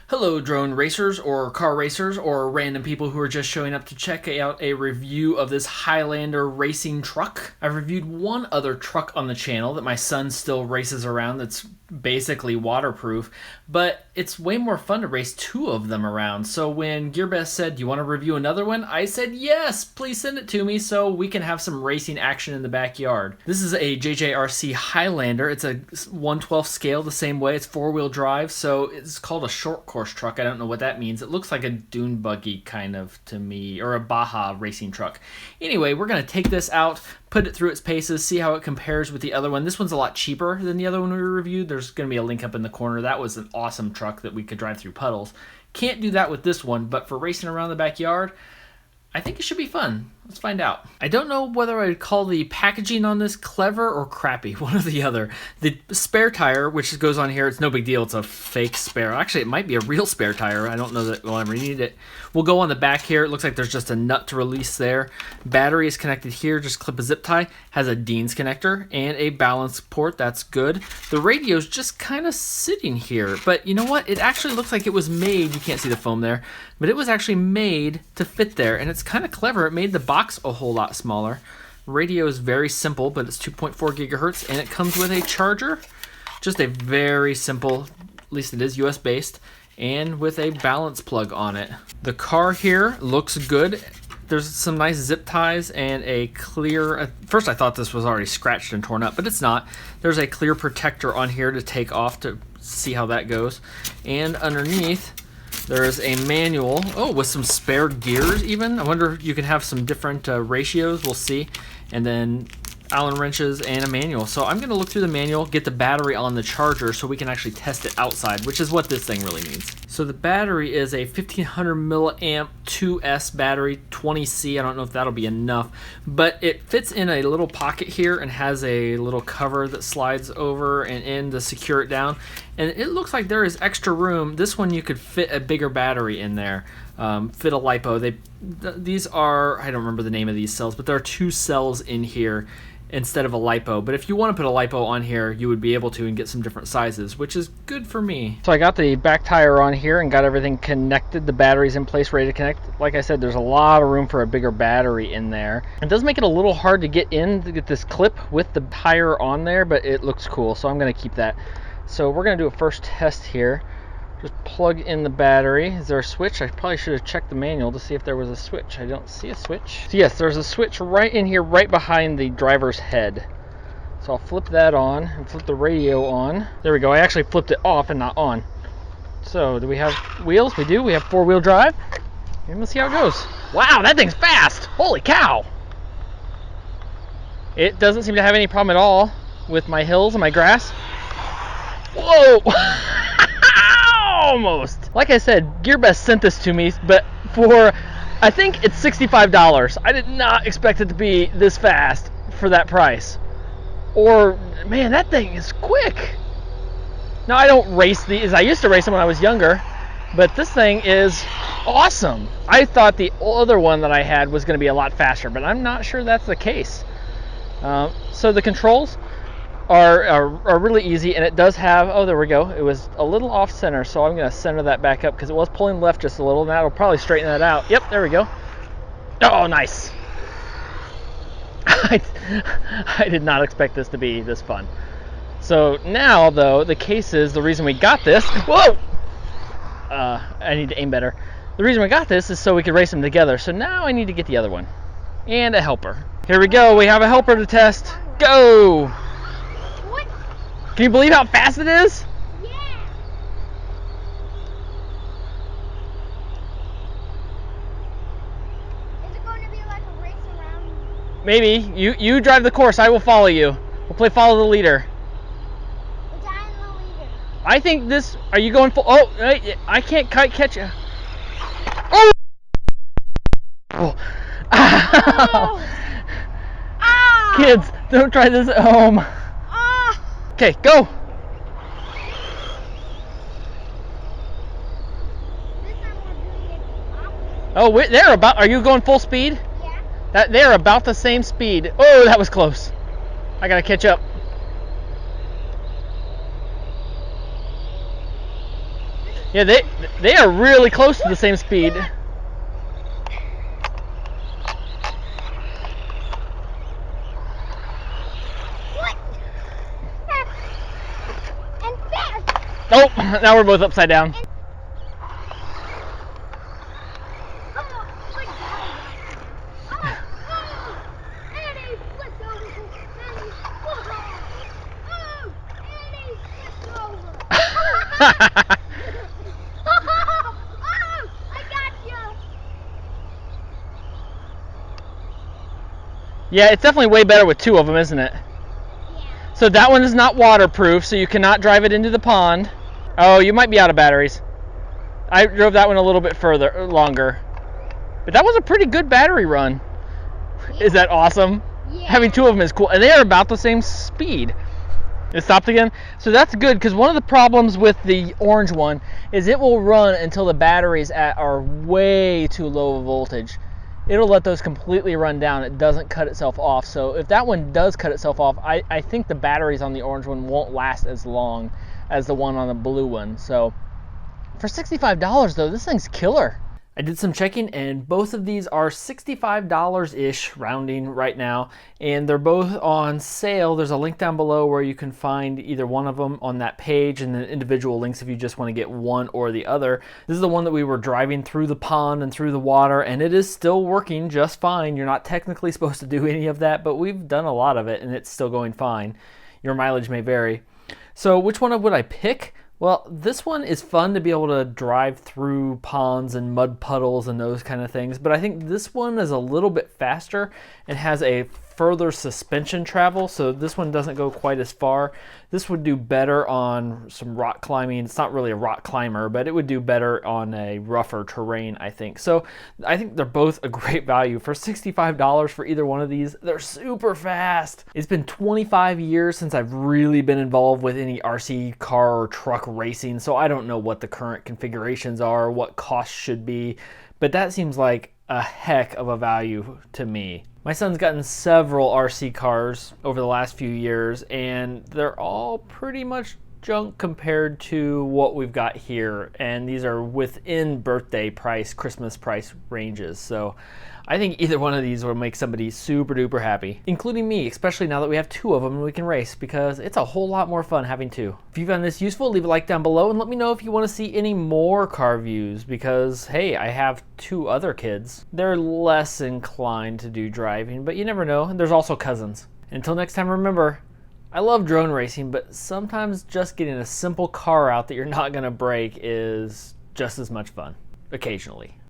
Hello drone racers or car racers or random people who are just showing up to check out a review of this Highlander racing truck. I've reviewed one other truck on the channel that my son still races around that's basically waterproof, but it's way more fun to race two of them around. So when Gearbest said, do you want to review another one? I said, yes, please send it to me so we can have some racing action in the backyard. This is a Jjrc Highlander. It's a 1/12 scale the same way. It's four-wheel drive, so it's called a short course truck. I don't know what that means. It looks like a dune buggy kind of to me, or a Baja racing truck. Anyway, we're going to take this out, put it through its paces, see how it compares with the other one. This one's a lot cheaper than the other one we reviewed. There's going to be a link up in the corner. That was an awesome truck that we could drive through puddles. Can't do that with this one, but for racing around the backyard, I think it should be fun. Let's find out. I don't know whether I'd call the packaging on this clever or crappy, one or the other. The spare tire, which goes on here, it's no big deal. It's a fake spare. Actually, it might be a real spare tire. I don't know that we'll ever need it. We'll go on the back here. It looks like there's just a nut to release there. Battery is connected here. Just clip a zip tie. Has a Dean's connector and a balance port. That's good. The radio's just kind of sitting here. But you know what? It actually looks like it was made. You can't see the foam there. But it was actually made to fit there. And it's kind of clever. It made the box a whole lot smaller. Radio is very simple, but it's 2.4 gigahertz, and it comes with a charger. Just a very simple, at least it is US based, and with a balance plug on it. The car here looks good. There's some nice zip ties and a clear, at first I thought this was already scratched and torn up, but it's not. There's a clear protector on here to take off to see how that goes. And underneath, there's a manual, with some spare gears even. I wonder if you can have some different ratios, we'll see. And then Allen wrenches and a manual. So I'm gonna look through the manual, get the battery on the charger so we can actually test it outside, which is what this thing really needs. So the battery is a 1500 milliamp 2S battery, 20C. I don't know if that'll be enough, but it fits in a little pocket here and has a little cover that slides over and in to secure it down. And it looks like there is extra room. This one you could fit a bigger battery in there. Fit a LiPo. These are, I don't remember the name of these cells, but there are two cells in here instead of a LiPo. But if you want to put a LiPo on here, you would be able to and get some different sizes, which is good for me. So I got the back tire on here and got everything connected. The battery's in place, ready to connect. Like I said, there's a lot of room for a bigger battery in there. It does make it a little hard to get this clip with the tire on there, but it looks cool, so I'm going to keep that. So we're going to do a first test here. Just plug in the battery. Is there a switch? I probably should have checked the manual to see if there was a switch. I don't see a switch. So yes, there's a switch right in here, right behind the driver's head. So I'll flip that on and flip the radio on. There we go. I actually flipped it off and not on. So do we have wheels? We do. We have four-wheel drive. And let's see how it goes. Wow, that thing's fast. Holy cow. It doesn't seem to have any problem at all with my hills and my grass. Whoa. Almost. Like I said, Gearbest sent this to me, but for, I think it's $65. I did not expect it to be this fast for that price. Or, man, that thing is quick. Now, I don't race these. I used to race them when I was younger, but this thing is awesome. I thought the other one that I had was going to be a lot faster, but I'm not sure that's the case. So the controls are really easy, and it does have, there we go, it was a little off center, so I'm going to center that back up because it was pulling left just a little, and that'll probably straighten that out. Yep, there we go. Oh, nice. I did not expect this to be this fun. So now, though, the case is, the reason we got this, whoa! I need to aim better. The reason we got this is so we could race them together, so now I need to get the other one. And a helper. Here we go, we have a helper to test. Go! Can you believe how fast it is? Yeah. Is it going to be like a race around? Maybe. You drive the course. I will follow you. We'll play follow the leader. Is I am the leader? I think this. Are you going full? Oh, I can't quite catch you. Oh! Oh. Oh. Ah. Kids, don't try this at home. Okay, go. This time we're doing it opposite. Oh, they're about. Are you going full speed? Yeah. They're about the same speed. Oh, that was close. I gotta catch up. Yeah, they are really close to the same speed. What? And fast. Oh, now we're both upside down. And he flipped over. And he flipped off. Oh, and he flipped over. Oh, I got you. Yeah, it's definitely way better with two of them, isn't it? Yeah. So that one is not waterproof, so you cannot drive it into the pond. Oh, you might be out of batteries. I drove that one a little bit longer. But that was a pretty good battery run. Yeah. Is that awesome? Yeah. Having two of them is cool. And they are about the same speed. It stopped again. So that's good, because one of the problems with the orange one is it will run until the batteries are way too low of voltage. It'll let those completely run down. It doesn't cut itself off. So if that one does cut itself off, I think the batteries on the orange one won't last as long as the one on the blue one. So for $65 though, this thing's killer. I did some checking, and both of these are $65-ish, rounding right now, and they're both on sale. There's a link down below where you can find either one of them on that page, and then individual links if you just want to get one or the other. This is the one that we were driving through the pond and through the water, and it is still working just fine. You're not technically supposed to do any of that, but we've done a lot of it, and it's still going fine. Your mileage may vary. So which one would I pick? Well, this one is fun to be able to drive through ponds and mud puddles and those kind of things, but I think this one is a little bit faster and has a further suspension travel, so this one doesn't go quite as far. This would do better on some rock climbing. It's not really a rock climber, but it would do better on a rougher terrain, I think. So I think they're both a great value. For $65 for either one of these, they're super fast. It's been 25 years since I've really been involved with any RC car or truck racing, so I don't know what the current configurations are, what costs should be, but that seems like a heck of a value to me. My son's gotten several RC cars over the last few years, and they're all pretty much junk compared to what we've got here, and these are within birthday price, Christmas price ranges. So I think either one of these will make somebody super duper happy, including me, especially now that we have two of them and we can race, because it's a whole lot more fun having two. If you found this useful, leave a like down below and let me know if you want to see any more car views, because hey, I have two other kids. They're less inclined to do driving, but you never know. And there's also cousins. Until next time, remember, I love drone racing, but sometimes just getting a simple car out that you're not going to break is just as much fun, occasionally.